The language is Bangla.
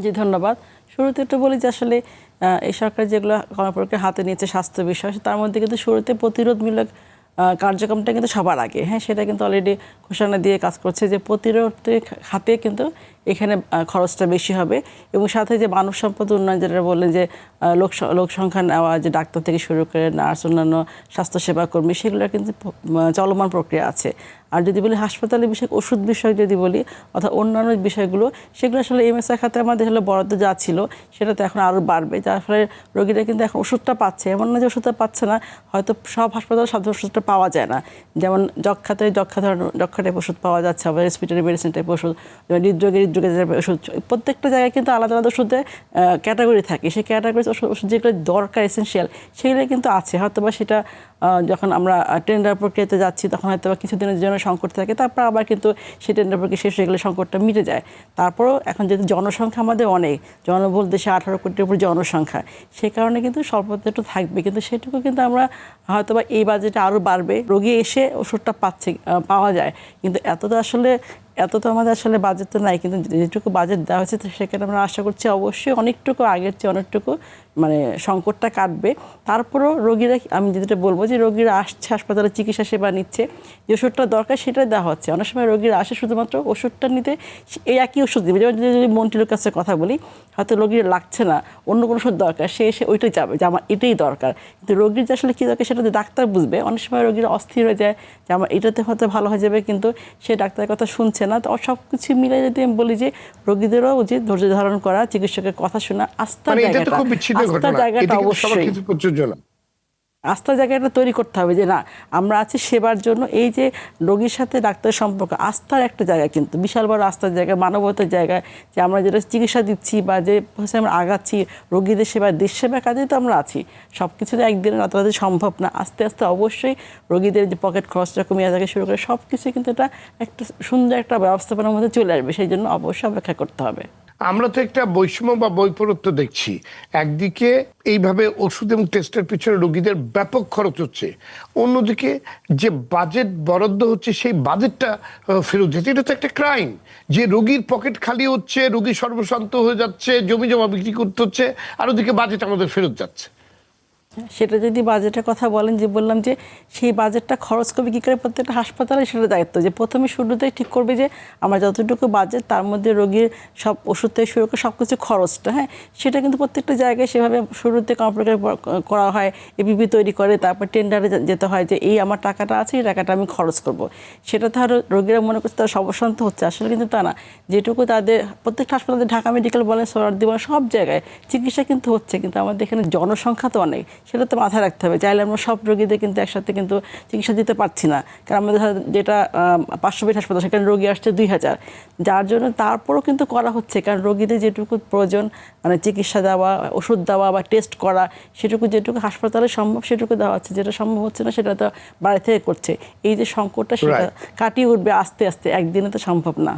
জি ধন্যবাদ। শুরুতে একটু বলি যে আসলে এই সরকার যেগুলো কর্মপক্ষের হাতে নিয়েছে স্বাস্থ্য বিষয়, তার মধ্যে কিন্তু শুরুতে প্রতিরোধমূলক কার্যক্রমটা কিন্তু সবার আগে, হ্যাঁ, সেটা কিন্তু অলরেডি ঘোষণা দিয়ে কাজ করছে যে প্রতিরোধের খাতে কিন্তু এখানে খরচটা বেশি হবে, এবং সাথে যে মানব সম্পদ উন্নয়ন যেটা বললেন যে লোক সংখ্যা নেওয়া, যে ডাক্তার থেকে শুরু করে নার্স, অন্যান্য স্বাস্থ্যসেবা কর্মী, সেগুলোর কিন্তু চলমান প্রক্রিয়া আছে। আর যদি বলি হাসপাতালের বিষয়, ওষুধ বিষয় যদি বলি অর্থাৎ অন্যান্য বিষয়গুলো, সেগুলো আসলে এমএসআই খাতে আমাদের হলো বরাদ্দ যা ছিল সেটা তো এখন আরও বাড়বে, যার ফলে রোগীরা কিন্তু এখন ওষুধটা পাচ্ছে, এমন না যে ওষুধটা পাচ্ছে না, হয়তো সব হাসপাতালে সব ওষুধটা পাওয়া যায় না। যেমন যক্ষা টাইপ ওষুধ পাওয়া যাচ্ছে, আবার রেসপিরেটরি মেডিসিন টাইপ ওষুধ, যেমন হৃদরোগের ওষুধ, প্রত্যেকটা জায়গায় কিন্তু আলাদা আলাদা ওষুধের ক্যাটাগরি থাকে। সেই ক্যাটাগরি ওষুধ যেগুলো দরকার এসেন্সিয়াল সেগুলো কিন্তু আছে, হয়তো বা সেটা যখন আমরা টেন্ডার প্রক্রিয়াতে যাচ্ছি তখন হয়তো বা কিছুদিনের জন্য সংকট থাকে, তারপর আবার কিন্তু সেই টেন্ডার প্রক্রিয়া শেষ হয়ে গেলে সংকটটা মিটে যায়। তারপরও এখন যেহেতু জনসংখ্যা আমাদের অনেক, জনবহুল দেশে 18 কোটির উপর জনসংখ্যা, সেই কারণে কিন্তু স্বল্পতা একটু থাকবে, কিন্তু সেটুকু কিন্তু আমরা হয়তো বা এই বাজেটে আরও বাড়বে। রোগী এসে ওষুধটা পাওয়া যায়, কিন্তু এত তো আমাদের আসলে বাজেট তো নাই, কিন্তু যেটুকু বাজেট দেওয়া হয়েছে সেখানে আমরা আশা করছি অবশ্যই অনেকটুকু আগের চেয়ে অনেকটুকু মানে সংকটটা কাটবে। তারপরেও রোগীরা, আমি যেটা বলবো যে রোগীরা আসছে হাসপাতালে চিকিৎসা সেবা নিচ্ছে, যে ওষুধটা দরকার সেটাই দেওয়া হচ্ছে। অনেক সময় রোগীরা আসে শুধুমাত্র ওষুধটা নিতে, এই একই ওষুধ দেবে। যেমন যদি মন্টিলোর কাছে কথা বলি, হয়তো রোগীর লাগছে না, অন্য কোনো ওষুধ দরকার, সে এসে ওইটাই যাবে যে আমার এটাই দরকার, কিন্তু রোগীর যে আসলে কী দরকার সেটা ডাক্তার বুঝবে। অনেক সময় রোগীরা অস্থির হয়ে যায় যে আমার এটাতে হয়তো ভালো হয়ে যাবে, কিন্তু সে ডাক্তারের কথা শুনছে না। তো সব কিছু মিলে যদি আমি বলি যে রোগীদেরও উচিত ধৈর্য ধারণ করা, চিকিৎসকের কথা শোনা, আস্থার জায়গাটা অবশ্যই আস্থার জায়গাটা তৈরি করতে হবে, যে না আমরা আছি সেবার জন্য। এই যে রোগীর সাথে ডাক্তারের সম্পর্ক আস্থার একটা জায়গা, কিন্তু বিশাল বড় আস্থার জায়গা, মানবতার জায়গা, যে আমরা যেটা চিকিৎসা দিচ্ছি বা যে আমরা আগাচ্ছি রোগীদের সেবা, দেশ সেবা কাজেই তো আমরা আছি। সব কিছু তো একদিনে রাতারাতি সম্ভব না, আস্তে আস্তে অবশ্যই রোগীদের যে পকেট খরচটা কমিয়ে থেকে শুরু করে সব কিছু কিন্তু এটা একটা সুন্দর একটা ব্যবস্থাপনার মধ্যে চলে আসবে, সেই জন্য অবশ্যই অপেক্ষা করতে হবে। আমরা তো একটা বৈষম্য বা বৈপরত্য দেখছি। একদিকে এইভাবে ওষুধ এবং টেস্টের পিছনে রোগীদের ব্যাপক খরচ হচ্ছে, অন্যদিকে যে বাজেট বরাদ্দ হচ্ছে সেই বাজেটটা ফেরত যেতে, এটা তো একটা ক্রাইম। যে রোগীর পকেট খালি হচ্ছে, রোগী সর্বশান্ত হয়ে যাচ্ছে, জমি জমা বিক্রি করতে হচ্ছে, আর ওদিকে বাজেট আমাদের ফেরত যাচ্ছে। সেটা যদি বাজেটের কথা বলেন, যে বললাম যে সেই বাজেটটা খরচ করবে কী করে, প্রত্যেকটা হাসপাতালে সেটা দায়িত্ব যে প্রথমে শুরুতেই ঠিক করবে যে আমার যতটুকু বাজেট তার মধ্যে রোগীর সব ওষুধ থেকে শুরু করে সব কিছু খরচটা, হ্যাঁ, সেটা কিন্তু প্রত্যেকটা জায়গায় সেভাবে শুরুতে কম্পিউটার করা হয়, এপিপি তৈরি করে, তারপর টেন্ডারে যেতে হয় যে এই আমার টাকাটা আছে, এই টাকাটা আমি খরচ করব। সেটা তো আর রোগীরা মনে করছে তারা সর্বশান্ত হচ্ছে, আসলে কিন্তু তা না। যেটুকু তাদের প্রত্যেকটা হাসপাতালে, ঢাকা মেডিকেল বলেন, সোহরাওয়ার্দী বলেন, সব জায়গায় চিকিৎসা কিন্তু হচ্ছে, কিন্তু আমাদের এখানে জনসংখ্যা তো অনেক, সেটা তো মাথায় রাখতে হবে। চাইলে আমরা সব রোগীদের কিন্তু একসাথে কিন্তু চিকিৎসা দিতে পারছি না, কারণ আমাদের যেটা 500 বেড হাসপাতাল, সেখানে রোগী আসছে 2000, যার জন্য তারপরও কিন্তু করা হচ্ছে, কারণ রোগীদের যেটুকু প্রয়োজন মানে চিকিৎসা দেওয়া, ওষুধ দেওয়া বা টেস্ট করা, সেটুকু যেটুকু হাসপাতালে সম্ভব সেটুকু দেওয়া হচ্ছে, যেটা সম্ভব হচ্ছে না সেটা তো বাড়ি থেকে করছে। এই যে সংকটটা সেটা কাটিয়ে উঠবে আস্তে আস্তে, একদিনে তো সম্ভব না।